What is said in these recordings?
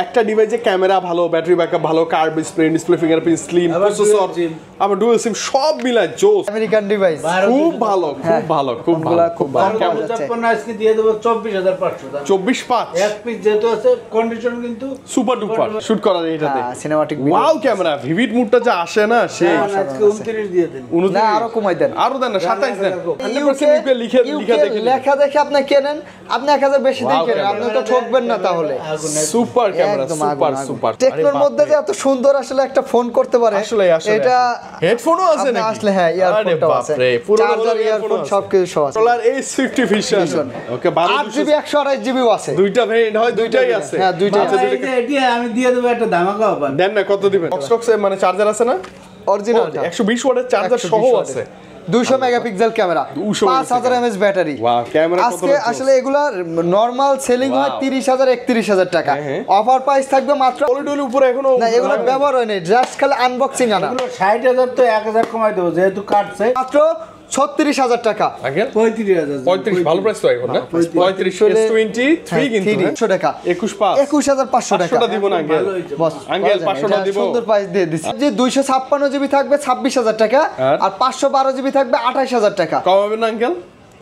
একটা ডিভাইসে ক্যামেরা ভালো, ব্যাটারি ব্যাকআপ ভালো, curve display fingerprint, slim processor, আবার ডুয়াল সিম সব মিলায় জোস আমেরিকান ডিভাইস খুব ভালো খুব ভালো কেমন আজকে দিয়ে দেব 24500 24/5 এক পিস যেহেতু আছে কন্ডিশন কিন্তু সুপার ডুপার শুট করা যায় এটাতে সিনেমাটিক ওয়াও ক্যামেরা ভিভিড মুডটা যা আসে না সেই আজকে 29 দিয়ে দেন না আরো কমাই দেন আরো দেন না 27 দেন 100% লিখে দেখে লেখা দেখে আপনি কেনেন, আপনি 1000 বেশি দিয়ে কেনেন, আপনি তো ঠকবেন না তাহলে। সুপার ক্যামেরা সুপার টেকনোর মধ্যে যে এত সুন্দর আসলে একটা ফোন করতে পারে আসলে এটা হেডফোনও আছে নাকি আসলে হ্যাঁ ইয়ারফোনটাও আছে, চার্জার ইয়ারফোন সবকিছু সহ আছে। সোলার H50 ভিশন ওকে 8GB 128GB আছে, দুইটা ভেরিয়েন্ট হয়, দুইটাই আছে হ্যাঁ দুইটাই আছে। এটি আমি দিয়ে দেব একটা ধামাকা অফার দেন না কত দিবেন? বক্সে মানে চার্জার আছে না অরিজিনালটা 120 ওয়াটের চার্জার সহ আছে, 200 megapixel camera, 5000 mAh battery. Wow camera কত আজকে আসলে এগুলা নরমাল সেলিং হয় 30000 31000 টাকা, অফার প্রাইস থাকবে মাত্র পলিডলি উপরে এখনো না, এগুলো ব্যবহার হয় না, জাস্ট খালি আনবক্সিং আনা। এগুলো 60000 তো 1000 কমাই দেব যেহেতু কাটছে মাত্র 36000 টাকা, আঙ্কেল 35000 35 ভালো প্রাইস তো এখন না 35 S23 কিন্তু 300 টাকা 21500 টাকা 500 দিব না আঙ্কেল বস আঙ্কেল 500 দিব সুন্দর প্রাইস দিয়ে দিছি। যে 256GB থাকবে 26000 টাকা আর 512GB থাকবে 28000 টাকা। কমাবেন না আঙ্কেল?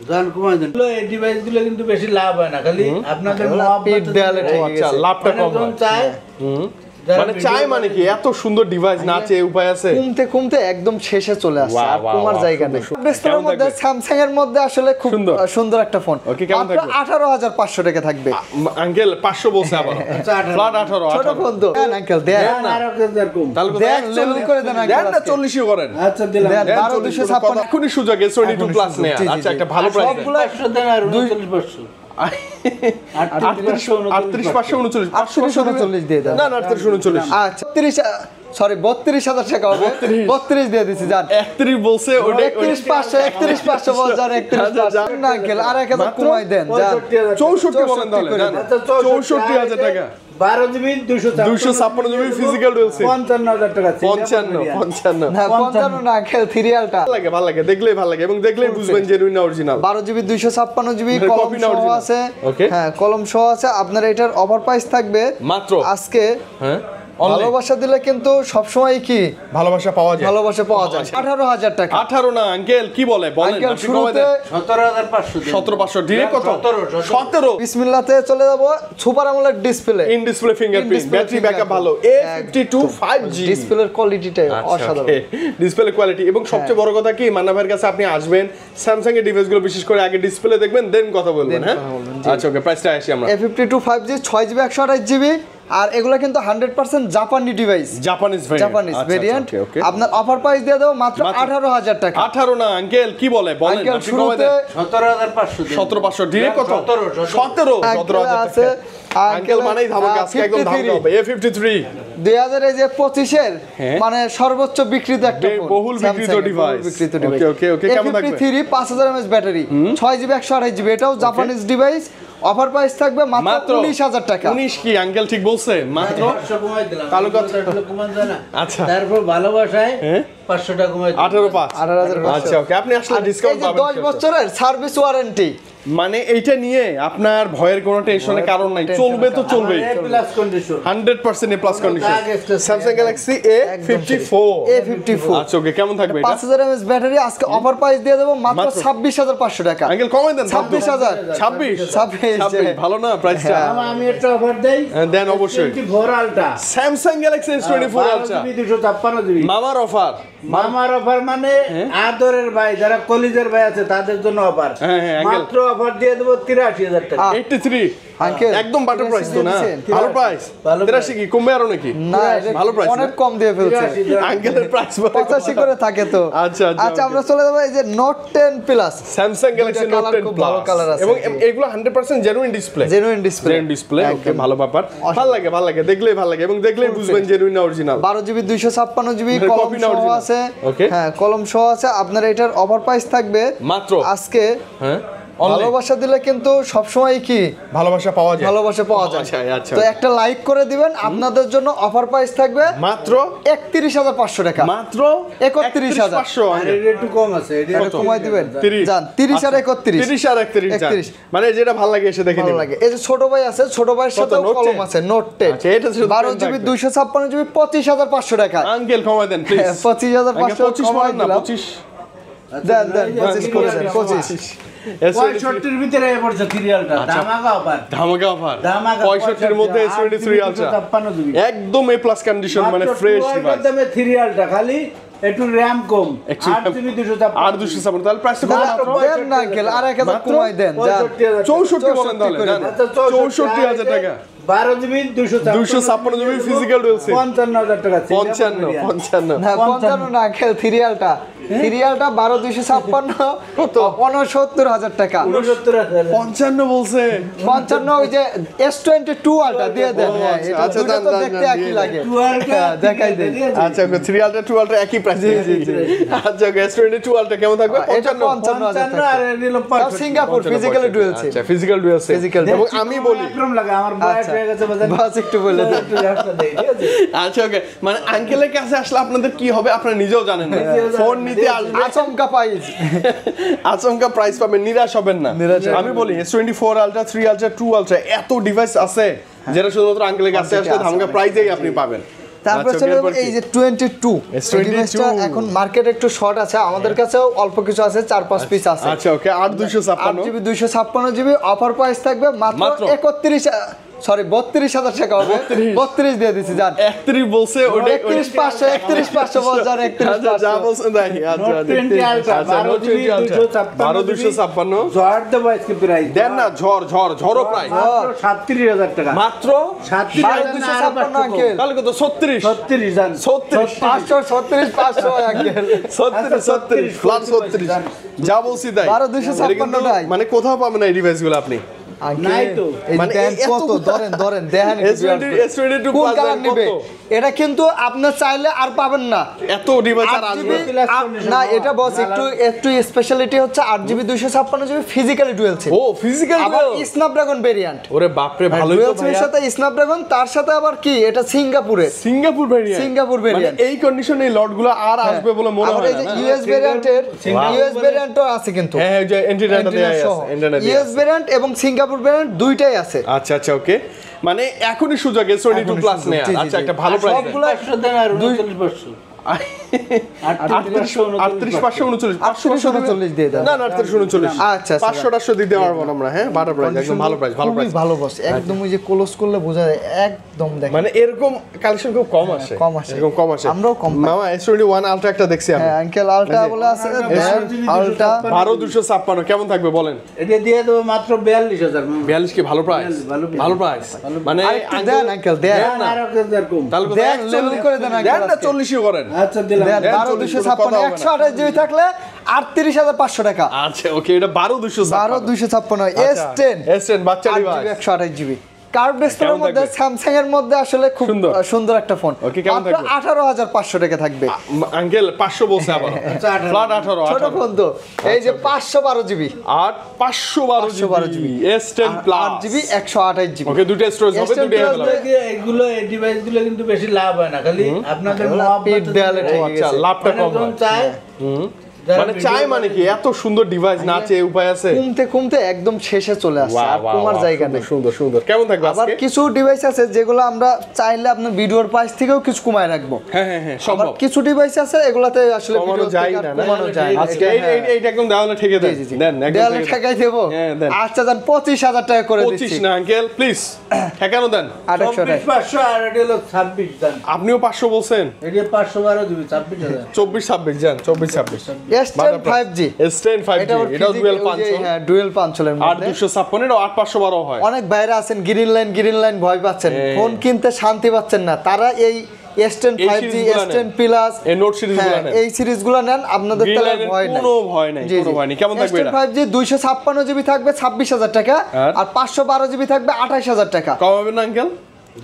জান কমাই দেন। এই ডিভাইসগুলো কিন্তু বেশি লাভ হয় না, খালি আপনাদের পিট দেয়ালে ঠিক আচ্ছা আছে, লাভটা কম হয় চায় মানে চাই মানে কি এত সুন্দর ডিভাইস না আছে উপায় আছে? কমতে একদম শেষে চলে আসছে, আর Wow, কমার wow, জায়গা নেই। ডিসপ্লের মধ্যে স্যামসাং এর মধ্যে আসলে খুব সুন্দর একটা ফোন, ওকে কেমন থাকবে? 18500 টাকা থাকবে। আঙ্কেল 500 বলছে আবার ফ্ল্যাট 18 ছোট ফোন তো দেন আঙ্কেল দেন, আর 1000 কম তাহলে দেন লেভেল করে দেন আঙ্কেল, না 40 করেন আচ্ছা দিলাম দেন 12256 এখনই সুযোগ S22 প্লাস নেয়া আচ্ছা একটা ভালো প্রাইস সবগুলো 100 দেন আর 39500 539 দিয়ে দেন। না 3839 আচ্ছা 32000 টাকা হবে, 32 দিয়ে দিছি জান। 31 বলছে ওটা 31500 বল জান, 31500 না আঙ্কেল আর 1000 কমাই দেন জান, 64 বলেন তাহলে জান 64000 টাকা 12GB 256GB physical dual SIM 55000 টাকা 55 না 55 না আঙ্কেল সিরিয়ালটা ভালো লাগে দেখলেই ভালো লাগে এবং দেখলেই বুঝবেন জেনুইন অরিজিনাল 12GB 256GB মানে কলম copy না সহ original? আছে, Okay. হ্যাঁ কলম সহ আছে। আপনার এটার অফার প্রাইস থাকবে মাত্র আজকে হ্যাঁ ভালোবাসা দিলে কিন্তু সবসময় কি ভালোবাসা পাওয়া যায় ভালোবাসা পাওয়া যায় 18000 টাকা। 18 না আঙ্কেল কি বলে বলেন আঙ্কেল আপনি কমাই শুরুতে দেন 17500 17500 ডিরেক্ট কত 17 বিসমিল্লাহতে চলে যাব, super AMOLED display, in display fingerprint In-display battery backup ভালো A52 5G ডিসপ্লের কোয়ালিটিটাই অসাধারণ। ডিসপ্লে কোয়ালিটি এবং সবচেয়ে বড় কথা কি মান্না ভাইয়ের কাছে আপনি আসবেন স্যামসাং এর ডিভাইসগুলো বিশেষ করে আগে ডিসপ্লে দেখবেন দেন কথা বলবেন হ্যাঁ আচ্ছা ওকে প্রাইসটা আসি আমরা A52 5G 6GB 128GB, আর এগুলো কিন্তু 100% জাপানি ডিভাইস, জাপানিজ জাপানিজ ভেরিয়েন্ট। আপনার অফার প্রাইস দিয়ে দেব মাত্র 18000 টাকা। 18 না আঙ্কেল কি বলে বলেন আঙ্কেল আপনি কমাই শুরুতে দেন 17500 17500 ডিরেক্ট কত 17000 আছে আঙ্কেল মানেই ধামাকা আজকে একদম ধামাকা হবে A53 2025 এর মানে সর্বোচ্চ বিক্রিত একটা ফোন, বহুল বিক্রিত ডিভাইস ওকে কেমন থাকবে? A53 5000 mAh battery, 6GB 128GB, এটাও জাপানিজ ডিভাইস। অফার প্রাইস থাকবে মাত্র 19000 টাকা। 19 কি আঙ্কেল ঠিক বলছে মাত্র 500 কমাই দিলাম তাহলে কত? কমান যায় না আচ্ছা তারপর ভালোবাসায় 500 টাকা কমাই 18.5 18500 আচ্ছা ওকে আপনি আসলে ডিসকাউন্ট পাবেন 10 বছরের সার্ভিস ওয়ারেন্টি, মানে এইটা নিয়ে আপনার ভয়ের কোনো টেনশনের কারণ নাই, চলবে তো চলবেই plus condition 100% A plus condition Samsung Galaxy A54 আচ্ছা ওকে কেমন থাকবে এটা? 5000 mAh ব্যাটারি আজকে অফার প্রাইস দিয়ে দেব মাত্র 26500 টাকা। আঙ্কেল কমাই দেন 26000 26 ভালো না প্রাইসটা? আমি একটা অফার দেই দেন অবশ্যই 24 আলটা Samsung Galaxy S24 ultra 256GB মামার অফার মামার অফার মানে আদরের ভাই যারা কলিজের ভাই আছে তাদের জন্য অফার হ্যাঁ, মাত্র অফার দিয়ে দেব 83000 টাকা 83 আঙ্কেল একদম বাটার প্রাইস তো না, দিয়েছেন? ভালো প্রাইস ভালো 83 কি কমবে আরো নাকি? না ভালো প্রাইস অনেক কম দিয়ে ফেলছে, আঙ্কেলের প্রাইস 85 করে থাকে তো। আচ্ছা আচ্ছা আমরা চলে যাব এই যে note 10 plus, Samsung Galaxy note 10 খুব ভালো কালার আছে এবং এগুলো 100% জেনুইন ডিসপ্লে জেনুইন ডিসপ্লে ওকে ভালো ব্যাপার ভালো লাগে দেখলেই ভালো লাগে এবং দেখলেই বুঝবেন জেনুইন অরিজিনাল 12GB 256GB মানে কলম copy না সহ original? আছে, Okay. হ্যাঁ কলম সহ আছে। আপনার এটার অফার প্রাইস থাকবে মাত্র আজকে হ্যাঁ ভালোবাসা দিলে কিন্তু সবসময় কি ভালোবাসা পাওয়া যায়, ভালোবাসা পাওয়া যায়। আচ্ছা তো একটা লাইক করে দিবেন, আপনাদের জন্য অফার প্রাইস থাকবে মাত্র 31,500 টাকা। মাত্র 31,500 আর এটা একটু কম আছে, এটা এটা কমাই দিবেন 30 জান 30 আর 31 30 আর 31 জান। 31 মানে যেটা ভালো লাগে এসে দেখে ভালো নিন। লাগে। এই যে ছোট ভাই আছে, ছোট ভাইয়ের সাথে Note কলম 10? আছে, নোট 10। আচ্ছা, এটা শুধু 12 pen জিবি থাকবে। 256 জিবি 25,500 টাকা। আঙ্কেল কমাই দেন প্লিজ। 25,500 25 কমাই বলেন না, দিলাম। 25 দেন দেন এই যে 25 করে দেন, 25 65 এর ভিতরে পড়ছে সিরিয়ালটা, ধামাকা অফার। ধামাকা অফার ধামাকা 65 এর মধ্যে S23 আলট্রা 56 জিবি। একদম এ প্লাস কন্ডিশন, মানে ফ্রেশ ডিভাইস। দামে সিরিয়ালটা খালি একটু RAM কম, 8 জিবি 256 আর 256 তাহলে প্রাইসটা কত মাত্র? দেন না আঙ্কেল, আর 1000 কমাই দেন জান। 64 বলেন তাহলে জান। আচ্ছা, 64,000 টাকা 12 GB 256 GB physical dual SIM 55,000 টাকা। 55 না 55 না আঙ্কেল, সিরিয়ালটা 12 256 কত? 69,000 টাকা। 69,000 55 বলছে। 55 ওই যে S22 আলটা দিয়ে দেন। হ্যাঁ, এটা আচ্ছা, দুটো তো দান, দেখতে দান, একই দিয়ে লাগে। টুয়ালটা হ্যাঁ, দেখাই দেন। আচ্ছা ওকে 3 আলট্রা 2 আলট্রা একই প্রাইস। আচ্ছা ওকে S22 আলট্রা কেমন থাকবে? এটা 55 55 আর নিল তাও সিঙ্গাপুর ফিজিক্যালি ডুয়াল সিম। আচ্ছা ফিজিক্যাল ডুয়াল সিম। Physical এবং আমি বলি একরকম লাগে, আমার বয়স আচ্ছা। হয়ে গেছে বাজার। বাস একটু বলে দেন। একটু রাস্তা দেই, ঠিক আছে? আচ্ছা ওকে মানে আঙ্কেলের কাছে আসলে আপনাদের কি হবে আপনারা নিজেও জানেন না। ফোন নিতে আসবে আচমকা পাইজ। আচমকা প্রাইস পাবেন, নিরাশ হবেন না। আমি বলি S24 আলট্রা 3 আলট্রা 2 আলট্রা এত ডিভাইস আছে যেটা শুধুমাত্র আঙ্কেলের কাছে আসলে ধামকা প্রাইসেই আপনি পাবেন। তারপরে আচ্ছা, চলে এরপর যাবো কি? এই যে 22 S22 এই ডিভাইসটা এখন মার্কেট একটু শর্ট আছে, আমাদের কাছেও অল্প কিছু আছে, 4-5 পিস আছে। আচ্ছা ওকে 8256 8 জিবি 256 জিবি অফার প্রাইস থাকবে মাত্র মাত্র? 32,000 টাকা হবে। 32 দিয়ে দিছি জান। 31 বলছে ওটা 31,500 বল জান। আচ্ছা যা 31,500 বলছেন দেখি আচ্ছা Note 20 Ultra, 12 GB 12,256 ঝড় দেবো আজকে প্রাইস। দেন না ঝড়ো প্রাইস মাত্র 37,000 টাকা। মাত্র 37,000 আঙ্কেল। তাহলে কত 36 36 জান। 36 536,500 আঙ্কেল। 36 প্লাস 36 যা বলছি তাই 12,256 এটা কিন্তু টাই। মানে কোথাও পাবেন না এই ডিভাইসগুলো আপনি। নাই তো। এই মানে দেন এত কত ধরেন দেখেন S22 কোন plus কালার দেন নিবে কত? এটা কিন্তু আপনি চাইলে আর পাবেন না। এত ডিভাইস আর 8 আসবে GB না এটা বস একটু স্পেশালিটি হচ্ছে 8 GB 256 GB physically dual SIM. ও ফিজিক্যাল আবার স্ন্যাপড্রাগন ভেরিয়েন্ট। ওরে বাপ রে ভালোই তো ডুয়াল সিমের ভাইয়া। সাথে স্ন্যাপড্রাগন, তার সাথে আবার কি এটা সিঙ্গাপুরে। Singapore variant Singapore variant। এই কন্ডিশনে এই লটগুলো আর আসবে বলে মনে আবার হয় এই যে না না? ইউএস ভেরিয়েন্টের ইউএস ভেরিয়েন্টও আছে কিন্তু। হ্যাঁ এই যে এন্টিনাটা দেয়া আছে এন্টিনা দেয়া ইউএস ভেরিয়েন্ট এবং সিঙ্গাপুর ভেরিয়েন্ট দুইটাই আছে। আচ্ছা ওকে মানে এখনই সুযোগ S22 প্লাস নেয়া। জি, জি, আচ্ছা জি। একটা ভালো আর প্রাইস সবগুলো 500 দেন আর 39,500 38,539 দিয়ে দেন। না না 3839 আচ্ছা, 500 দিতে পারবো না আমরা। হ্যাঁ ভালো প্রাইস একদম ভালো প্রাইস খুবই ভালো বস, একদম ওই যে ক্লোজ করলে বোঝা যায় একদম দেখেন। মানে এরকম কালেকশন খুব কম আসে কম আসে। এরকম কম আসে আমরাও কম পাই। মামা S21 আলট্রা একটা দেখছি আমি হ্যাঁ আঙ্কেল আলটা বলে আছে আলটা 12256 কেমন থাকবে বলেন? এটা দিয়ে দেবো মাত্র 42,000 42 কি ভালো প্রাইস? ভালো ভালো প্রাইস মানে আরেকটু দেন আঙ্কেল দেন দেন না। আর 1,000 কম। তাহলে কত? দেন, level করে দেন আঙ্কেল দেন না আজকে। 40 করেন। আচ্ছা দিলাম। দেন দেন 12,256 128 জিবি থাকলে 38,500 টাকা। আচ্ছা ওকে এটা 12256 12,256 S10 S10 বাচ্চা 8 ডিভাইস জিবি 128 জিবি কার্ভ ডিসপ্লের কেমন মধ্যে থাকবে? স্যামসাং এর মধ্যে আসলে খুব সুন্দর। সুন্দর একটা ফোন। ওকে, কেমন মাত্র থাকবে? 18,500 টাকা থাকবে। আঙ্কেল 500 বলছে আবার আচ্ছা, 18 ফ্ল্যাট 18 ছোট ফোন তো এই যে 512 GB 512 GB S10 plus 8 GB 128 GB. Okay দুটো স্টোরেজ হবে S10 দুটো plus অ্যাভেলেবল। এগুলো এই ডিভাইসগুলো কিন্তু বেশি লাভ হয় না, খালি আপনাদের পিঠ দেয়ালে মহব্বত ঠেকে আচ্ছা গেছে। লাভটা কম হয়। চায় মানে চাই মানে কি এত সুন্দর ডিভাইস না চেয়ে উপায় আছে? কমতে একদম শেষে চলে আসছে, Wow, আর wow, কমার wow, জায়গা সুন্দর, নেই। সুন্দর সুন্দর কেমন থাকবে আবার আজকে? কিছু ডিভাইস আছে যেগুলো আমরা চাইলে আপনার ভিডিওর প্রাইস থেকেও কিছু কমায় রাখবো। হ্যাঁ আবার সম্ভব কিছু ডিভাইস আছে এগুলাতে আসলে কমানো ভিডিও যায় থেকে আর না, না? কমানো যায় না। আজকে হ্যাঁ। এইটা একদম দেওয়ালে ঠেকে দেন জি, জি, জি। দেন একদম দেয়ালে ঠেকে দেন। ঠেকাই দেবো। হ্যাঁ, দেন। আচ্ছা যান 25,000 টাকা করে 25 দিচ্ছি। না আঙ্কেল প্লিজ ঠেকানো দেন। 2800 টাকা 500 আর এটা হলো 26 দাম। আপনিও 500 বলছেন এটা 512 দিবি 26,000। 24 26 যান 24 26 S10 5G S10 5G এটা এটাও ডুয়াল পাঁচ হ্যাঁ ডুয়াল পাঁচলের আর মধ্যে 256 এর 8512 হয় অনেক বাইরে আছেন গ্রিন লাইন ভয় পাচ্ছেন, হ্যাঁ। ফোন কিনতে শান্তি পাচ্ছেন না, তারা এই S10 এই 5G সিরিজগুলো S10 নেন। প্লাস এই নোট সিরিজগুলো নেন। এই সিরিজগুলো নেন, আপনাদের Green তাহলে line এর ভয় নাই। কোনো ভয় নাই, জি, কোনো জি। ভয় নেই। কেমন থাকবে S10 এটা? 5G 256 জিবি থাকবে 26,000 টাকা আর? আর 512 জিবি থাকবে 28,000 টাকা। কম হবে না আঙ্কেল?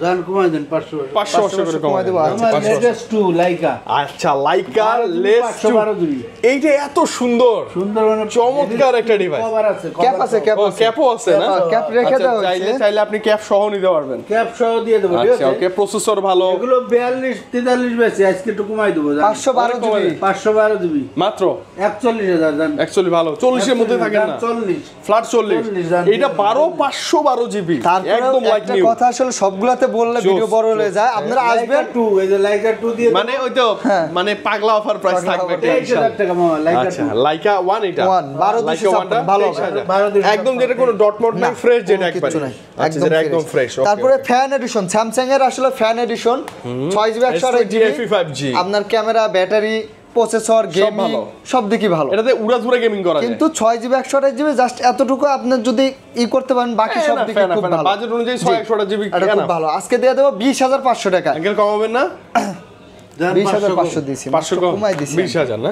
জান কমাই দেন 500 500 করে কমাই দেবো। আমার লেটেস্ট টু লাইকা আচ্ছা লাইকা লেস 512 জিবি এইটা এত সুন্দর সুন্দর মানে চমৎকার একটা ডিভাইস। কভার আছে ক্যাপ আছে, ক্যাপ ও আছে। ক্যাপও আছে না? ক্যাপ রেখে আচ্ছা, দেওয়া চাইলে হয়েছে। চাইলে আপনি ক্যাপ সহ নিতে পারবেন। ক্যাপ সহ দিয়ে দেবো ঠিক আচ্ছা আছে ওকে, প্রসেসর ভালো এগুলো 42 43 বেশি আজকে একটু কমাই দেবো 512 জিবি 512 জিবি মাত্র 41000 জান অ্যাকচুয়ালি ভালো 40 এর মধ্যে থাকেন না 40 ফ্ল্যাট 40 জান। এইটা 512 জিবি তারপরে একদম লাইক একটা নিউ। কথা আসলে সবগুলাতে বললে ভিডিও বড় হয়ে যায়, আপনারা আসবেন। টু এই যে লাইকা 2 দিয়ে মানে ওই তো মানে পাগলা অফার প্রাইস পাগলা থাকবে offer, 23000 টাকা মামা লাইকা আচ্ছা লাইকা 1 এটা 1 12 লাইকা 1টা ভালো 23000 একদম যেটা কোনো ডট মট নাই ফ্রেশ যেটা একবার কিছু নাই, আচ্ছা যেটা একদম ফ্রেশ তারপরে ফ্যান এডিশন, স্যামসাং এর আসলে fan addition 6 GB 128 GB FE5G আপনার ক্যামেরা, ব্যাটারি, প্রসেসর, গেমিং ভালো। সব দিকই ভালো। এটাতে উড়াধুরা গেমিং করা যায় কিন্তু 6 জিবি 128 জিবি জাস্ট এতটুকু আপনার যদি করতে পারেন, বাকি সব দিকে খুব ভালো। বাজেট অনুযায়ী 6 জিবি এটা খুব ভালো। আজকে দিয়ে দেবো 20500 টাকা। আঙ্কেল কমাবেন না? 20500 দিয়েছি, 500 কম কমাই দিয়েছি। 20000 না?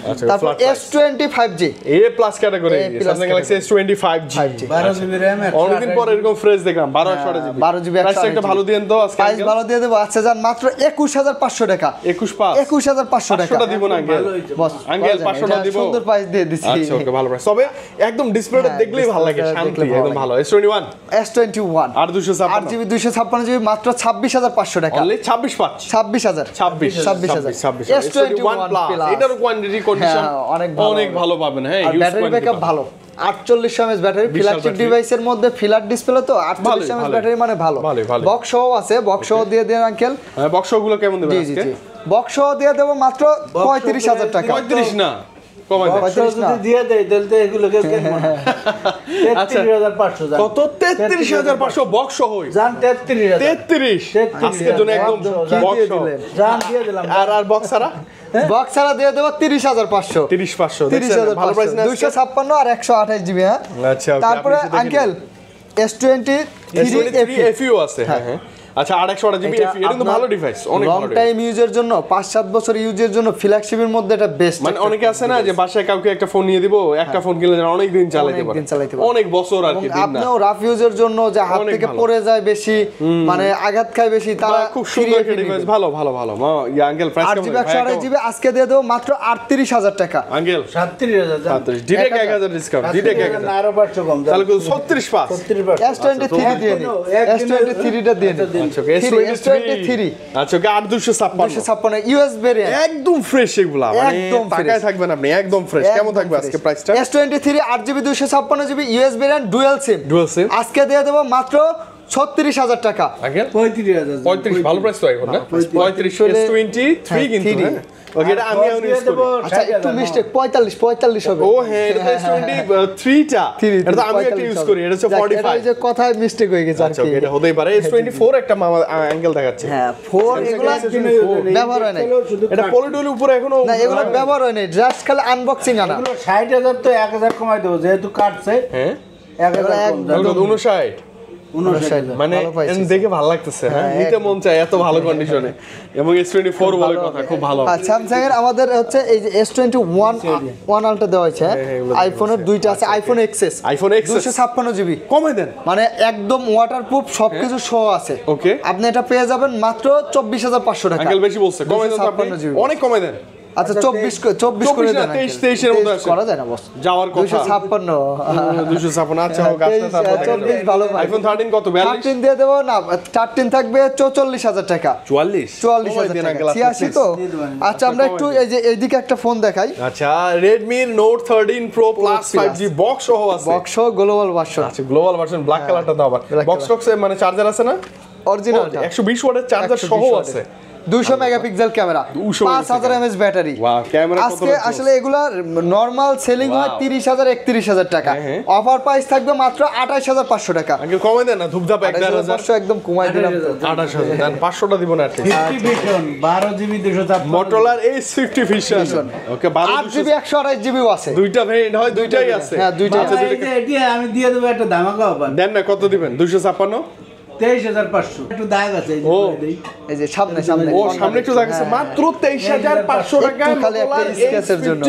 আচ্ছা তারপর S25G A plus category A plus Samsung Galaxy S25G 12 GB RAM অনেকদিন পর এরকম ফ্রেশ দেখলাম 12 12 জিবি প্রাইসটা একটা ভালো দিয়েন তো আজকে প্রাইস ভালো দিয়ে দেবো। আচ্ছা যান মাত্র 21500 টাকা। 21500 টাকা দিব না আঙ্কেল বস আঙ্কেল 500টা দিব সুন্দর প্রাইস দিয়ে দিছি। আচ্ছা ওকে ভালো প্রাইস তবে একদম ডিসপ্লেটা হ্যাঁ, দেখলেই ভালো লাগে ডিসপ্লেটা শান্তি দেখলে ভালো একদম ভালো S21 S21 আর 256 8 জিবি 256 জিবি মাত্র 26500 টাকা। অনলি 26 পাঁচ 26000 26 S21 প্লাস Plus। এটার কোয়ান্টিটি কন্ডিশন হ্যাঁ, অনেক ভালো। অনেক ভালো পাবেন হ্যাঁ আর ইউজ ব্যাটারি ব্যাকআপ ভালো, 48 এমএএইচ ব্যাটারি, বিশাল ফ্ল্যাগশিপ battery। ডিভাইসের মধ্যে ফ্ল্যাট ডিসপ্লে তো 48 ভালোই, এমএএইচ ভালোই। ব্যাটারি মানে ভালো। ভালোই, ভালোই। বক্স সহ আছে, বক্স সহ দিয়ে দেন আঙ্কেল। হ্যাঁ বক্সগুলো কেমন দেবেন জি জি আজকে জি বক্স সহ দিয়ে দেব মাত্র 35000 টাকা। 35 না কমাই দেন 35 না। যদি দিয়ে দেয় তাহলে তো এগুলো কেউ কিনবে না আচ্ছা। 33500 জান কত 33500 বক্স সহই জান 33000 33 আজকের জন্য একদম কি বক্স দিয়ে সহ। দিলেন? জান দিয়ে দিলাম আর বক্স ছাড়া বক্স ছাড়া দিয়ে দেব 30500 30500 দেখছেন ভালো প্রাইস না আজকে? 256 আর 128 জিবি। হ্যাঁ আচ্ছা ওকে তারপরে আঙ্কেল S23 FE আছে হ্যাঁ হ্যাঁ আচ্ছা 800 জিবি FE এটা কিন্তু ভালো ডিভাইস অনেক লং ভালো device। টাইম ইউজের জন্য 5-7 বছর ইউজের জন্য ফ্ল্যাগশিপের মধ্যে এটা বেস্ট। মানে অনেকে আছে না যে বাসায় কাউকে একটা ফোন নিয়ে দিব একটা ফোন কিনলে যেন অনেক দিন চালাতে অনেক পারে দিন চালাতে পারে। অনেক বছর আর কি দিন না আপনিও রাফ ইউজের জন্য যে হাত অনেক থেকে ভালো। পড়ে যায় বেশি, মানে আঘাত খায় বেশি, তারা খুব সুন্দর একটা ডিভাইস ভালো ভালো ভালো মা আঙ্কেল প্রাইস 8 জিবি 128 জিবি আজকে দিয়ে দেবো মাত্র 38000 টাকা। আঙ্কেল 37000 জান 35 ডিরেক্ট 1000 ডিসকাউন্ট ডিরেক্ট 1000 আরো 500 কম জান তাহলে 36 পাস 35 S23 দিয়ে দিন, S23 টা দিয়ে দিন। আচ্ছা ওকে S23 আচ্ছা ওকে 8256 256 ইউএস ভেরিয়েন্ট একদম ফ্রেশ এগুলা মানে একদম টাকায় fresh। থাকবেন আপনি একদম ফ্রেশ কেমন থাকবে আজকে প্রাইসটা S23 8GB 256GB US variant dual SIM dual SIM আজকে দিয়ে দেবো মাত্র 36000 টাকা। আঙ্কেল 35000 35 ভালো প্রাইস তো এখন না 35 S23 কিন্তু হ্যাঁ, হ্যাঁ ওকে এটা আমি এখন ইউজ করি আচ্ছা একটু মিস্টেক 45 হবে। ও হ্যাঁ এটা S23 টা এটা তো আমি একটা ইউজ করি এটা হচ্ছে 45 যে কথায় মিস্টেক হয়ে গেছে আর আচ্ছা কি। ওকে এটা হতেই পারে S24 একটা মামা অ্যাঙ্গেল দেখাচ্ছে হ্যাঁ 4 এগুলা ব্যবহার হয় না। এটা পলিডোল উপরে এখনো না এগুলো ব্যবহার হয় না, জাস্ট খালি আনবক্সিং আনা। এগুলো 60000 তো 1000 কমাই দেবো যেহেতু কাটছে হ্যাঁ 1000 কম জান। তাহলে 59 মানে ভালো পাইছি। দেখে ভালো লাগতেছে হ্যাঁ নিতে মন চায় এত ভালো কন্ডিশনে এবং S24 বলে কথা খুব ভালো আর স্যামসাং এর আমাদের হচ্ছে এই যে S21 আলট্রা দেওয়া হয়েছে, আইফোনের দুইটা আছে, iPhone XS iPhone XS 256GB কমে দেন মানে একদম ওয়াটারপ্রুফ সবকিছু সহ আছে। ওকে আপনি এটা পেয়ে যাবেন মাত্র 24500 টাকা। আঙ্কেল বেশি বলছে কমে দেন তো আপনি 256 GB অনেক কমে দেন আচ্ছা 24 করে দেন। 23 এর মধ্যে আছে করা যায় না বস, যাওয়ার কথা 256 আচ্ছা হোক আসতে তারপর 24 ভালো পাই। আইফোন 13 কত 42 13 দিয়ে দেবো না, 13 থাকবে 44000 টাকা। 44 টাকা 86 তো। আচ্ছা আমরা একটু এই যে এইদিকে একটা ফোন দেখাই, আচ্ছা Redmi Note 13 Pro Plus 5G box সহ আছে বক্স গ্লোবাল ভার্সন আচ্ছা গ্লোবাল ভার্সন ব্ল্যাক কালারটা দাও আবার Black বক্স টক্সে মানে চার্জার আছে না অরিজিনাল 120 ওয়াটের চার্জার সহ আছে 200 megapixel camera, 200 5000 mAh battery. Wow camera কত আজকে আসলে এগুলার নরমাল সেলিং হয় 30000 31000 টাকা, হ্যাঁ। অফার প্রাইস থাকবে মাত্র 28500 টাকা। আঙ্কেল কমে দেন না ধুপধাপ 1000 28500 একদম কমাই দিলাম তো। 28000 দেন 500টা দিব না আর কি 50 vision 12 GB 256 Motorola A50 Vision ওকে 8GB 128GB আছে, দুইটা ভেরিয়েন্ট হয় দুইটাই আছে হ্যাঁ দুইটাই আচ্ছা, আছে। এই যে এটি আমি দিয়ে দেবো একটা ধামাকা অফার দেন না কত দিবেন 256 23,500 একটু দাগ আছে এই যে ও। বলে দেই। এই যে সামনে সামনে ও সামনে একটু দেখাচ্ছে মাত্র 23,500 টাকা একটু খালি একটা স্কেচের জন্য।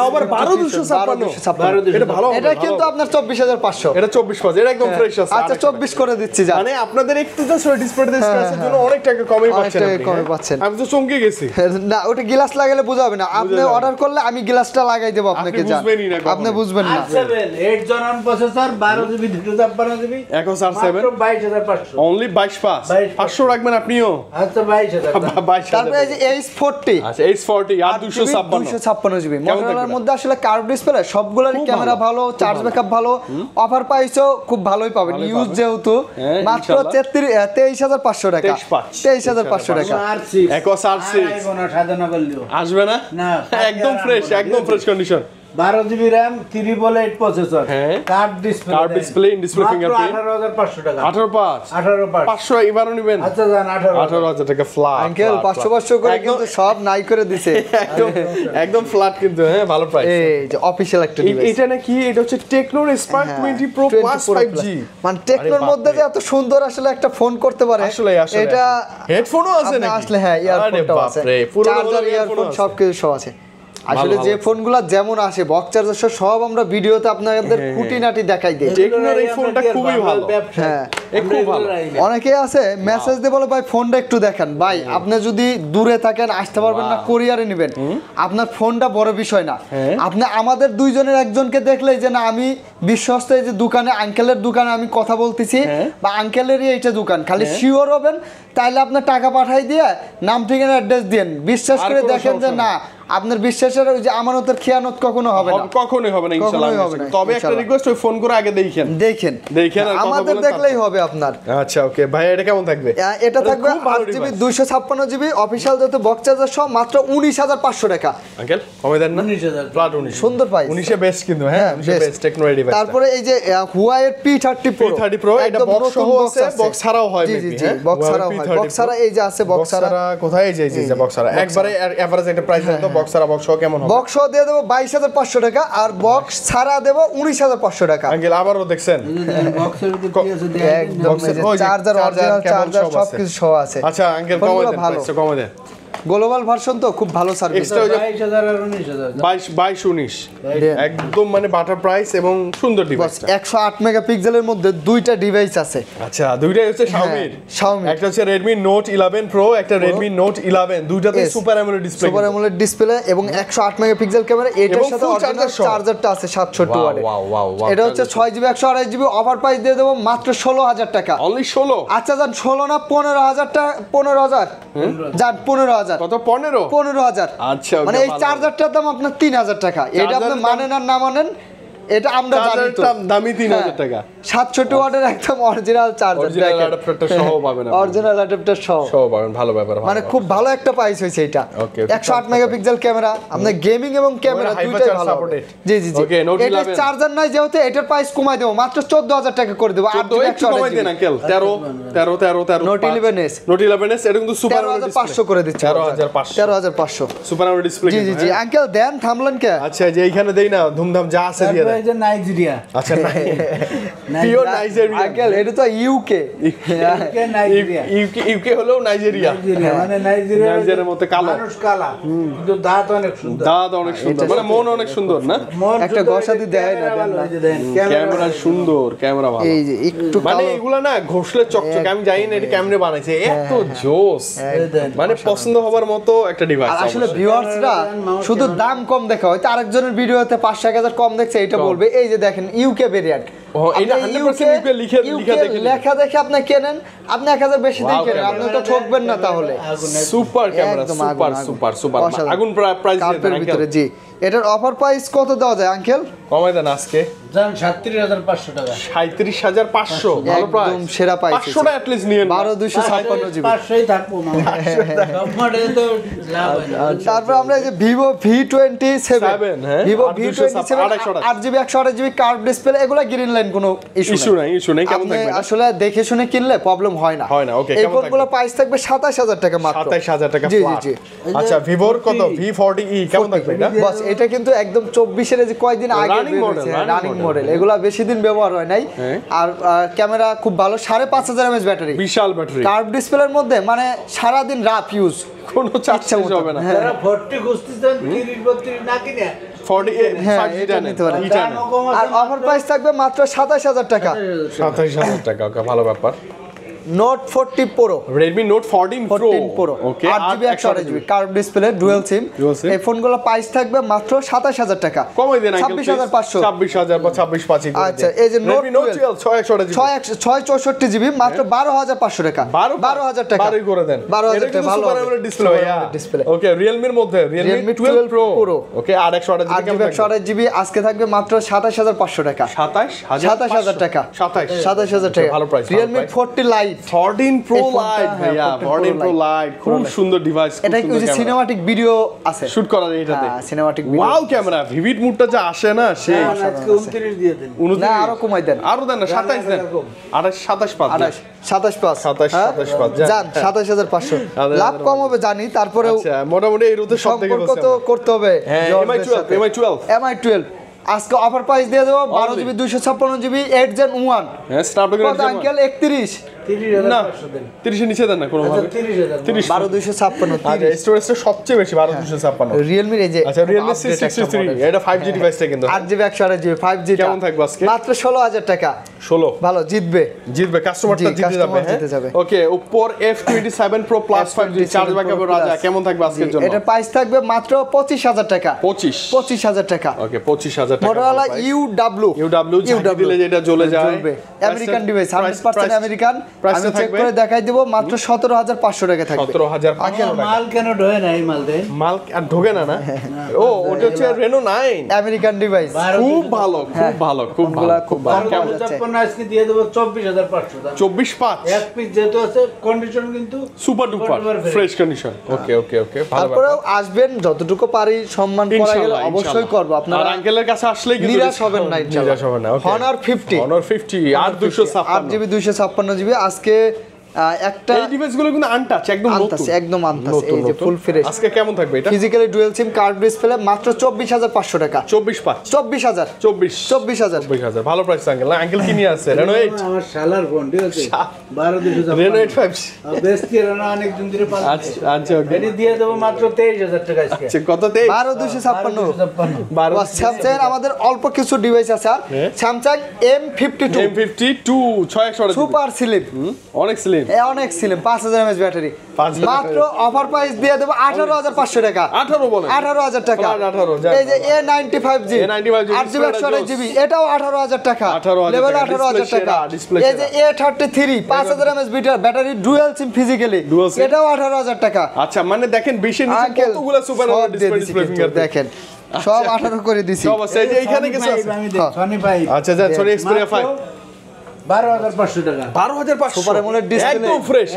আবার 12,256 এটা ভালো হবে, এটা ভালো কিন্তু হবে। আপনার 24,500 এটা 24 এটা একদম ফ্রেশ আছে আচ্ছা 24 করে দিচ্ছি যা মানে আপনাদের একটু জাস্ট ডিসপ্লেতে স্ক্র্যাচের জন্য অনেক টাকা কমই অনেক পাচ্ছেন টাকা আপনি, কমে হ্যাঁ? পাচ্ছেন। আমি তো চমকে গেছি না ওটা গ্লাস লাগালে বোঝা হবে না আপনি যাবে না। অর্ডার করলে আমি গ্লাসটা লাগাই দেব আপনাকে যা বুঝবেনই না কখনো। আপনি বুঝবেন না 8 জনান processor 12 GB 256 GB Ecos R7 মাত্র 22,500 অনলি 22 500 রাখবেন আপনিও আচ্ছা 22,000 22,000 তারপরে এই যে H40 আচ্ছা H40 আর 256 256 জিবি কেমন মোটরোলার থাকবে? মধ্যে আসলে কার্ভ ডিসপ্লে সবগুলোরই খুব ক্যামেরা ভালো, ভালো চার্জ ব্যাকআপ ভালো অফার প্রাইসও খুব ভালোই পাবেন ভালোই ইউজ পাবেন। যেহেতু হ্যাঁ, মাত্র ইনশাআল্লাহ। 23,500 টাকা 23,500 টাকা R6 Ecos R6 কোনো সাধনা করলেও আসবে না না, একদম fresh condition 12 GB RAM 388 processor হ্যাঁ। Curved display Curved display, in-display fingerprint। 18,500 টাকা 18.5 18,500 500 এবারও নেবেন আচ্ছা জান 18,000 18,000 টাকা ফ্ল্যাট আঙ্কেল 500 করে কিন্তু সব নাই করে দিছে একদম একদম ফ্ল্যাট কিন্তু হ্যাঁ ভালো প্রাইস এই যে অফিশিয়াল একটা ডিভাইস এটা নাকি এটা হচ্ছে টেকনোর স্পার্ক 20 প্রো প্লাস 5G মানে টেকনোর মধ্যে যে এত সুন্দর আসলে একটা ফোন করতে পারে আসলে এটা হেডফোনও আছে আপনি নাকি আসলে হ্যাঁ ইয়ারফোনটাও আছে চার্জার ইয়ারফোন সবকিছু সব আছে আসলে ভালো যে আছে। ফোনগুলো যেমন আসে বক্স চার্জার সব আমরা ভিডিওতে আপনাদের খুঁটিনাটি দেখাই দেই টেকনোর এই ফোনটা খুবই ভালো হ্যাঁ এ খুব ভালো অনেকে আছে মেসেজ দিয়ে বলে ভাই ফোনটা একটু দেখেন ভাই আপনি যদি দূরে থাকেন আসতে পারবেন না কোরিয়ারে নেবেন আপনার ফোনটা বড় বিষয় না আপনি আমাদের দুইজনের একজনকে দেখলেই যে না আমি বিশ্বস্ত এই যে দোকানে আঙ্কেলের দোকানে আমি কথা বলতেছি বা আঙ্কেলেরই এইটা দোকান খালি শিওর হবেন তাইলে আপনার টাকা পাঠাই দিয়ে নাম ঠিকানা অ্যাড্রেস দেন বিশ্বাস আর করে কোনো দেখেন যে সমস্যা না আপনার বিশ্বাসের ওই যে আমানতের খেয়ানত কখনো হবে না কখনোই হবে না ইনশাআল্লাহ কখনোই হবে না, তবে একটা ইনশাআল্লাহ। রিকোয়েস্ট ওই ফোন করে আগে দেখেন দেখেন দেখেন আর কথা আমাদের বলেন দেখলেই হবে আপনার আচ্ছা ওকে ভাই এটা কেমন থাকবে এটা থাকবে খুব ভালো 8 জিবি device। 256 জিবি অফিশিয়াল যত বক্স চার্জার সহ মাত্র 19,500 টাকা আঙ্কেল কমে দেন না 19,000 ফ্ল্যাট 19 সুন্দর প্রাইস 19 এ বেস্ট কিন্তু হ্যাঁ 19 এ best। বেস্ট টেকনো ডিভাইস তারপরে এই যে Huawei P30 Pro P30 Pro, এটা একদম box নতুন সহ box আছে, box ছাড়াও হয় জি জি maybe, জি হ্যাঁ? বক্স Huawei ছাড়াও হয় P30 বক্স ছাড়া এই যে আছে বক্স বক্স ছাড়া ছাড়া কোথায় এই যে বক্স ছাড়া একবারে এভারেজ একটা প্রাইস তো বক্স ছাড়া বক্স সহ কেমন হবে বক্স সহ দিয়ে দেবো 22,500 টাকা আর বক্স ছাড়া দেবো 19,500 টাকা আঙ্কেল আবারও দেখছেন বক্সের ভিতরে কি আছে দেখেন একদম box এর ওই যে charger charger, original cable charger সব আছে। সবকিছু সহ আছে আচ্ছা আঙ্কেল কমে ফোনগুলো দেন ভালো প্রাইসটা কমে দেন গ্লোবাল ভার্সন তো খুব ভালো সার্ভিস Extra ওই যে 22,000 আর 19,000 22 19 একদম মানে বাটার প্রাইস এবং সুন্দর ডিভাইস 108 মেগাপিক্সেলের মধ্যে দুইটা ডিভাইস আছে আচ্ছা দুইটাই হচ্ছে Xiaomi Xiaomi। একটা হচ্ছে Redmi Note 11 Pro একটা Redmi Note 11 দুইটাতেই Yes। Super AMOLED display super AMOLED display এবং 108 মেগাপিক্সেল ক্যামেরা এটার এবং সাথে full অরিজিনাল charger সহ। চার্জারটা আছে 760 Wow, ওয়াটের wow, wow, wow, এটা হচ্ছে 6GB 128GB অফার প্রাইস দিয়ে দেবো মাত্র 16,000 টাকা অনলি 16 আচ্ছা যান 16 না 15,000 টাকা 15,000 যান 15,000 কত 15 15,000 আচ্ছা, okay, মানে এই ভালো। চার্জারটার দাম আপনার 3,000 টাকা এটা আপনি চার্জারের মানেন আর না মানেন এটা আমরা জানি তো চার্জারটা দামই 3,000 টাকা 760 ওয়াটের একদম অরিজিনাল চার্জার অরিজিনাল অ্যাডাপ্টারটা সহ পাবেন আপনি অরিজিনাল অ্যাডাপ্টার সহ সহ পাবেন ভালো ব্যাপার মানে খুব ভালো একটা প্রাইস হয়েছে এটা Okay, okay, 108 মেগাপিক্সেল ক্যামেরা আপনার গেমিং এবং ক্যামেরা Hyper দুইটাই charge ভালো হবে। supported। জি জি জি Okay, Note এটা 11 চার্জার নাই যেহেতু এটার প্রাইস কমাই দেবো মাত্র 14,000 টাকা করে দেবো 8 14 একটু কমাই দেন uncle 13 Note 11S Note 11S এটা কিন্তু সুপার অ্যামোলেড 13,500 করে দিচ্ছে 13,500 13,500 সুপার অ্যামোলেড ডিসপ্লে জি জি জি আঙ্কেল দেন থামলেন কে আচ্ছা যে এইখানে দেই না ধুমধাম যা আছে দিয়ে তারপরে দেন এই যে নাইজেরিয়া আচ্ছা পিওর নাইজেরিয়া আঙ্কেল এটা তো ইউকে নাইজেরিয়া ইউকে হলো নাইজেরিয়া নাইজেরিয়া মানে নাইজেরিয়ার নাইজেরিয়ার মতো কালো। মানুষ কালা কিন্তু দাঁত অনেক সুন্দর দাঁত অনেক সুন্দর মানে মন অনেক সুন্দর না মন একটা সুন্দর, ঘষা দিয়ে দেয় না, ক্যামেরা ভালো, দেন না। এই যে দেন, ক্যামেরা সুন্দর ক্যামেরা ভালো এই যে একটু মানে কালো এগুলা না ঘষলে চকচক আমি জানি না এটা কেমনে বানাইছে এত জোস এই দেন। মানে পছন্দ হবার মতো একটা ডিভাইস আর আসলে ভিউয়ার্সরা শুধু দাম কম দেখা হয়তো আরেকজনের ভিডিওতে 5,000 কম দেখছে এটা বলবে এই যে দেখেন ইউকে ভেরিয়েন্ট ও, এটা 100% UK লিখে দেখে লেখা দেখে আপনি কেনেন আপনি 1,000 বেশি দিয়ে Wow, কেনেন আপনি তো ঠকবেন না তাহলে সুপার ক্যামেরা একদম সুপার আগুন, সুপার সুপার অসাধারণ। আগুন প্রাইস কার্পের ভিতরে জি এটার অফার প্রাইস কত দেওয়া যায় আঙ্কেল কমাই দেন আজকে জান 37,500 টাকা 37,500 ভালো প্রাইস একদম সেরা price 500 টা অ্যাটলিস্ট নিয়ে 12,256 জিবি 500ই থাকবো মামা সব মডেলে তো লাভ হয় না। তারপর আমরা এই যে ভিভো V27 হ্যাঁ, Vivo 827, V27 8GB 128GB curved display এগুলা গ্রিন লাইন কোনো ইস্যু ইস্যু নাই কেমন আপনি থাকবে এটা? আসলে দেখে শুনে কিনলে প্রবলেম হয় না। ওকে, এই কেমন ফোনগুলো প্রাইস থাকবে 27000 টাকা মাত্র। 27000 টাকা জি, flat। জি। আচ্ছা ভিভোর কত V40e কেমন থাকবে এটা? বস এটা কিন্তু একদম 24 এর যে কয়দিন আগে Running model, running running model। Model, এগুলা বেশি দিন ব্যবহার হয় নাই। আর ক্যামেরা খুব ভালো, 5500 mAh ব্যাটারি, বিশাল ব্যাটারি, কার্ভ ডিসপ্লের মধ্যে, মানে সারা দিন রাফ ইউজ, কোনো চার্জ শেষ হবে না। যারা 40 খুঁজতেছেন 30 32 না কিনে 40 হ্যাঁ, 5G এটা নিতে পারেন। এটা দামও কম আর আছে অফার প্রাইস থাকবে মাত্র 27000 টাকা। 27000 টাকা, ওকে ভালো ব্যাপার। Note 40 pro, Redmi Note 14 Pro, okay 8GB 128GB curved display, dual SIM. এই ফোনগুলো প্রাইস থাকবে মাত্র 27000 টাকা। কমাই দেন আঙ্কেল 26500। 26000 বা 26500 করে আচ্ছা, দেন। এই যে Redmi Note 12 664GB মাত্র 12500 টাকা। 12000 টাকা 12 করে দেন। 12000 এটা কিন্তু টাকা ভালো সুপার অ্যামোলেড ডিসপ্লে ভাইয়া। ডিসপ্লে। ওকে Realme এর মধ্যে Realme 12 Pro, ওকে 828GB 128GB আজকে থাকবে মাত্র 27500 টাকা। 27000 টাকা। 27000 টাকা ভালো প্রাইস। Realme 40 Lite 14 Pro এই ফোনটা, Lite ভাইয়া, 14 Pro Lite খুব সুন্দর ডিভাইস, এটা কি ওই যে সিনেমাটিক ভিডিও আছে, শুট করা যায় এটাতে। হ্যাঁ cinematic video. Wow camera, vivid মুডটা যা আসে না সেই আজকে 29 দিয়ে দেন। 29 না আরো কমাই দেন, আরো দেন না, 27 দেন, 27 5 27 যান 27500 লাভ কম হবে জানি, তারপরেও আচ্ছা মোটামুটি এই রুতে সব থেকে সম্পর্ক তো করতে হবে। হ্যাঁ MI12 আজকে অফার প্রাইস দিয়ে দেবো 12GB 256GB 8 Gen 1। হ্যাঁ স্ন্যাপড্রাগন কত আঙ্কেল? 31 না 30500 দেন। 30 এর নিচে দেন না কোনো ভাবে। 30000 30 12256 আচ্ছা স্টোরেজটা সবচেয়ে বেশি 12256। Realme এই যে আচ্ছা Realme C63 এটা 5G ডিভাইসটা কিন্তু 8GB 128GB 5G কেমন থাকবে আজকে? মাত্র 16000 টাকা। 16 ভালো জিতবে কাস্টমারটা জিতে যাবে। customer জিতে যাবে। ওকে Oppo F27 Pro Plus 5G charge backup রাজা কেমন থাকবে আজকের জন্য? এটা প্রাইস থাকবে মাত্র 25000 টাকা। 25000 টাকা। ওকে 25000 টাকা। Motorola UW দিলে যেটা জ্বলে যায়, জ্বলবে। American device 100% American. প্রাইসটা আমি চেক থাকবে করে দেখাই দেব মাত্র 17500 টাকা থাকবে। 17500 টাকা। মাল কেন ঢোয়ে না এই মাল দেন? মাল আর ঢোকে না ও ওটা হচ্ছে Reno 9 আমেরিকান ডিভাইস খুব ভালো খুব ভালো কেমন 55 আজকে দিয়ে দেব 24500 দাম। 24/5 এক পিস যেহেতু আছে কন্ডিশন কিন্তু সুপার ডুপার ফ্রেশ কন্ডিশন। ওকে ভালো তারপরেও আসবেন, যতটুকু পারি সম্মান করা গেলে ইনশাআল্লাহ অবশ্যই করব। আর আপনারা আঙ্কেলের কাছে আসলেই কিন্তু নিরাশ হবেন না ইনশাআল্লাহ। নিরাশ হবেন না। ওকে Honor 50 8 8GB 256GB আজকে একটা এই ডিভাইসগুলো কিন্তু আনটাচ একদম নতুন একদম আনতাস। এই যে ফুল ফ্রেশ আজকে কেমন থাকবে এটা? Physically dual SIM curve display মাত্র 24500 টাকা। 24000 ভালো প্রাইস আঙ্কেল। আঙ্কেল কি নিয়ে আসছে? Reno 8 আমার শালার ফোন ঠিক আছে 12256 Reno 8 5 বেস্ট কি Reno অনেক দিন ধরে পাচ্ছি। আচ্ছা ওকে এটি দিয়ে দেব মাত্র 23000 টাকা আজকে। আচ্ছা কত 23 12256 12 স্যামসাং আমাদের অল্প কিছু ডিভাইস আছে। আর Samsung M52 M52 6128 super slim, অনেক স্লিম অনেক স্লিম 5000 mAh ব্যাটারি 5000 মাত্র অফার প্রাইস দিয়ে দেব 18500 টাকা। 18 বলেন 18000 টাকা। 18 এই যে A95G 8GB 128GB এটাও 18000 টাকা। 18,000 লেভেল টাকা, 18000 display টাকা। সেরা, display এই যে A33 5000 mAh battery dual SIM physically Dual SIM। এটাও 18000 টাকা। আচ্ছা মানে দেখেন 20 এর নিচে আঙ্কেল কতগুলো সুপার সব দিয়ে দিছি ডিসপ্লে কিন্তু, ফিঙ্গার দেখেন সব 18 করে দিছি। সব আছে এই যে এইখানে কিছু আছে। আমি দেখ সনি ভাই আচ্ছা যা সরি Xperia 5 12500 টাকা। 12500 সুপার অ্যামোলেড ডিসপ্লে একদম ফ্রেশ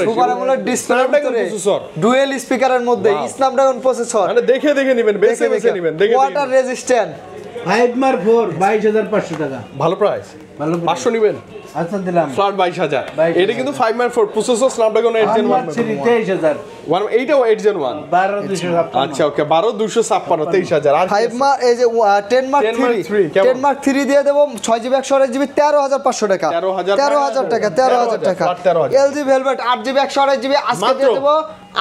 সুপার অ্যামোলেড ডিসপ্লের Snapdragon ভিতরে processor। ডুয়েল স্পিকারের মধ্যে স্ন্যাপড্রাগন প্রসেসর, মানে দেখে নেবেন বেছে নেবেন দেখে ওয়াটার রেজিস্ট্যান্ট 5x4 22500 টাকা। ভালো প্রাইস। ভালো 500 নেবেন আচ্ছা দিলাম। ফ্ল্যাট 22000 এটা কিন্তু 5x4 প্রসেসর Snapdragon 8 Gen 1 23000 এইটাও 8 Gen 1 12256 আচ্ছা ওকে 12256 23000 আর 5 মার্ক এই যে 10 মার্ক 10 Mark 3 3 কেমন? 10 মার্ক 3 দিয়ে দেব 6GB 128GB 13500 টাকা। 13,000 টাকা 13000 টাকা। flat 13,000 LG Velvet 8GB 128GB আজকে দিয়ে মাত্র? দেব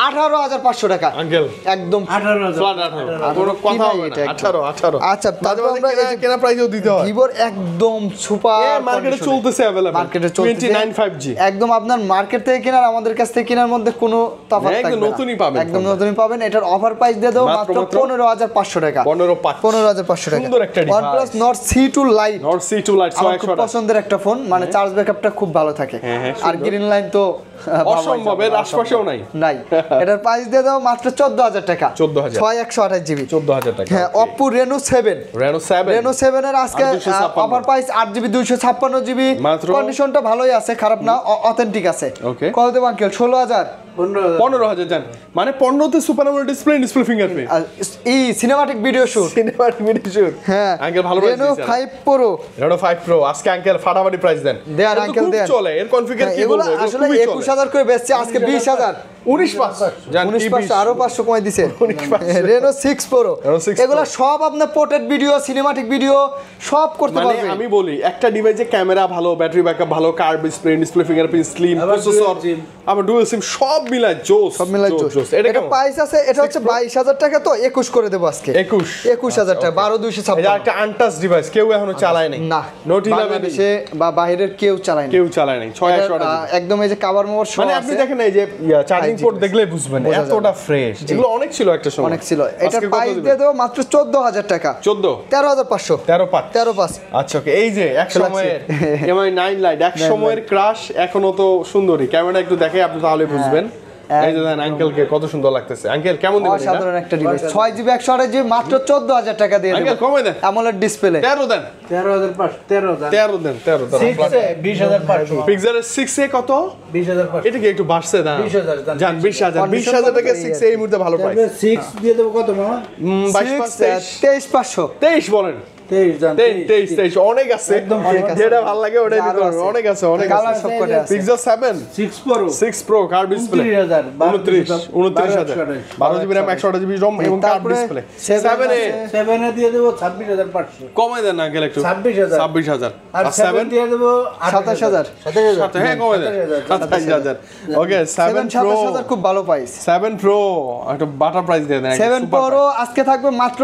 18500 টাকা। আঙ্কেল একদম 18000 ফ্ল্যাট 18 কোনো কথা নাই হবে এটা না একদম। 18 আচ্ছা তারপর আমরা এই যে কেনা প্রাইসও দিতে হয় ভিভোর একদম সুপার মার্কেটে চলতেছে अवेलेबल মার্কেটে চলতেছে 29 5G একদম আপনার মার্কেট থেকে কেনার আমাদের কাছ থেকে কেনার মধ্যে কোনো তফাৎ একদম থাকবে না। নতুনই পাবেন একদম ফোনটা। নতুনই পাবেন। এটার অফার প্রাইস দিয়ে দেবো মাত্র মাত্র 15500 টাকা। 15500 টাকা। সুন্দর একটা device। OnePlus Nord C2 Lite Nord C2 Lite আমার খুব 128 পছন্দের একটা ফোন, মানে চার্জ ব্যাকআপটা খুব ভালো থাকে। হ্যাঁ, আর গ্রিন লাইন তো অসম্ভব এর আশপাশেও নাই নাই। এটার প্রাইস দিয়ে দাও মাত্র 14000 টাকা। 14,000 6128GB 14000 টাকা হ্যাঁ। Oppo Reno 7 Reno 7 Reno 7 এর আজকে 256 অফার প্রাইস 8GB 256GB মাত্র কন্ডিশনটা ভালোই আছে, খারাপ না, অথেন্টিক আছে। Okay। কত দেব আঙ্কেল? 16000 15,000 জান মানে 15 তে সুপার আমোলেড ডিসপ্লে ফিঙ্গারপ্রিন্ট আর এই cinematic video shoot cinematic video shoot হ্যাঁ আঙ্কেল ভালো প্রাইস Reno দিয়েছেন 5 Pro Reno 5 Pro আজকে আঙ্কেল ফাটাফাটি প্রাইস দেন দেন আঙ্কেল দেন চলে এর কনফিগার কি এগুলো বলবো আসলে 21000 করে বেচছে আজকে 20000 19,500 জান 19,500 আরো 500 কমাই দিছে 19,500 Reno 6 Pro Reno 6 এগুলো Pro। সব আপনার পোর্ট্রেট ভিডিও সিনেমাটিক ভিডিও সব করতে মানে পারবে আমি বলি একটা ডিভাইসে ক্যামেরা ভালো ব্যাটারি ব্যাকআপ ভালো কার্ভ ডিসপ্লে ফিঙ্গারপ্রিন্ট স্লিম আবার প্রসেসর dual SIM। আবার ডুয়াল সিম সব মিলায় জোস সব মিলাই জোস এটা এটা কেমন প্রাইস আছে এটা হচ্ছে 22000 টাকা তো 21 করে দেব আজকে 21 21000 টাকা 12256 এটা একটা আনটাচ ডিভাইস কেউ এখনো চালায় নাই না নোট 11 বাংলাদেশে বা বাইরের কেউ চালায় না কেউ চালায় নাই 6128 একদম এই যে কভার মোর মানে আপনি দেখেন এই যে চার্জিং 5G পোর্ট দেখলেই বুঝবেন বোঝা এতটা ফ্রেশ এগুলো অনেক ছিল একটা সময় অনেক ছিল এটা আজকে কত প্রাইস দিবেন? দিয়ে দেব মাত্র 14000 টাকা 14 13500 13 আচ্ছা ওকে এই যে এক সময়ের এমআই 9 লাইট এক সময়ের ক্রাশ এখনো তো সুন্দরী ক্যামেরা একটু দেখে আপনি তাহলে বুঝবেন এই যে দেখেন আঙ্কেলকে কত সুন্দর লাগতেছে আঙ্কেল কেমন দিবেন এটা অসাধারণ একটা ডিভাইস 6GB 128GB মাত্র 14000 টাকা দিয়ে দেব আঙ্কেল কমে দেন AMOLED ডিসপ্লে 13 দেন 13,500 দেন 13 20,500 পিক্সেলের 6 এ কত 20,500 এটা কি একটু বাড়ছে দাম 20,000 জান 20000 টাকা 6 এই মুহূর্তে ভালো প্রাইস 6 দিয়ে দেবো কত মামা 23500 23 বলেন 23 জান 23 অনেক আছে একদম অনেক আছে। যেটা ভালো লাগে ওটাই নিতে আরো পারবেন আছে। অনেক আছে অনেক কালার আছে সব কটা আছে pixel 7 6 Pro 6 Pro curve display 29,000 29000 12GB RAM 128GB ROM এবং কার্ভ তারপরে ডিসপ্লে 7 7 এ 7 এ দিয়ে দেবো 26,500 কমাই দেন আঙ্কেল একটু 26,000 26000 আর 7 দিয়ে দেবো 27,000 27,000 হ্যাঁ কমাই দেন 27000 ওকে 7 Pro 27,000 খুব ভালো প্রাইস 7 Pro একটা বাটার প্রাইস দিয়ে দেন 7 Pro আজকে থাকবে মাত্র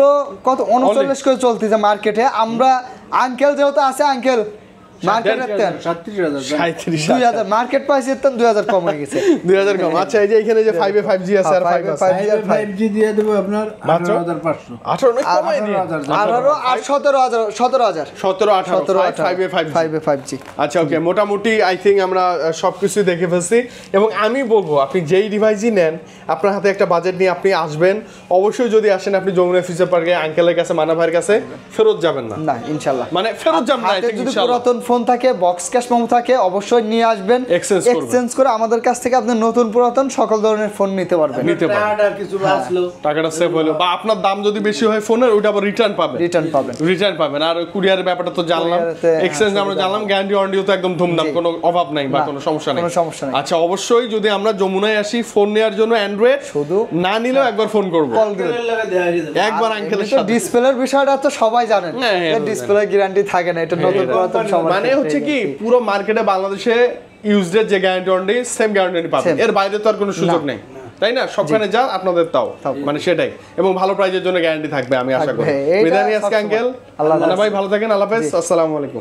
কত 39 করে চলতেছে মার্কেটে আমরা আঙ্কেল যেহেতু আছে আঙ্কেল মার্কেটে 37,000 2000 মার্কেট প্রাইস এর 2000 কম হয়ে গেছে 2000 কম আচ্ছা এই যে এখানে যে 5 এ 5G আছে আর 5 আছে 5G দিয়ে দেবো আপনার মাত্র? 18,500 18 নয় কমাই দিন 18 আর 17000 17 18 5 এ 5G 5 এ 5G আচ্ছা ওকে মোটামুটি আই থিঙ্ক আমরা সবকিছু দেখে ফেলছি এবং আমি বলবো আপনি যেই ডিভাইসই নেন আপনার হাতে একটা বাজেট নিয়ে আপনি আসবেন অবশ্যই যদি আসেন আপনি যমুনা ফিউচার পার্কে আঙ্কেলের কাছে মানা ভাইয়ের কাছে ফেরত যাবেন না না ইনশাআল্লাহ মানে ফেরত যাবেন না আই হাতে থিঙ্ক যদি ইনশাআল্লাহ পুরাতন ফোন থাকে বক্স ক্যাশ মেমো থাকে অবশ্যই নিয়ে আসবেন Exchange করবেন। এক্সচেঞ্জ করে আমাদের কাছ থেকে আপনি নতুন পুরাতন সকল ধরনের ফোন নিতে পারবেন নিতে পারবেন টাকাটা কিছু বাঁচলো টাকাটা সেভ হলো বা আপনার দাম যদি বেশি হয় ফোনের ওইটা আবার রিটার্ন পাবেন রিটার্ন পাবেন আর কুরিয়ারের ব্যাপারটা তো জানলাম কুরিয়ারেতে, এক্সচেঞ্জ আমরা জানলাম গ্যারান্টি ওয়ারেন্টিও তো একদম ধুমধাম জি। কোনো অভাব নাই বা না, কোনো সমস্যা নেই কোনো সমস্যা নেই। আচ্ছা অবশ্যই যদি আমরা যমুনায় আসি ফোন নেওয়ার জন্য অ্যান্ড্রয়েড শুধু না নিলেও একবার ফোন করব কল দিবেন একবার আঙ্কেলের তো সাথে ডিসপ্লের বিষয়টা তো সবাই জানেন হ্যাঁ, হ্যাঁ, ডিসপ্লে গ্যারান্টি থাকে না এটা নতুন পুরাতন সবার মানে হচ্ছে কি পুরো মার্কেটে বাংলাদেশে ইউজডের যে গ্যারান্টি ওয়ারেন্টি সেম গ্যারান্টি পাবেন Same। এর বাইরে তো আর কোনো সুযোগ নেই তাই না সবখানে যা আপনাদের তাও মানে সেটাই এবং ভালো প্রাইজের জন্য গ্যারান্টি থাকবে আমি আশা করি থাকবে। এইটা বিদায় নিয়ে আজকে সবসময়। আঙ্কেল আল্লাহ ভাই ভালো থাকেন আল্লাহ হাফেজ আসসালামু আলাইকুম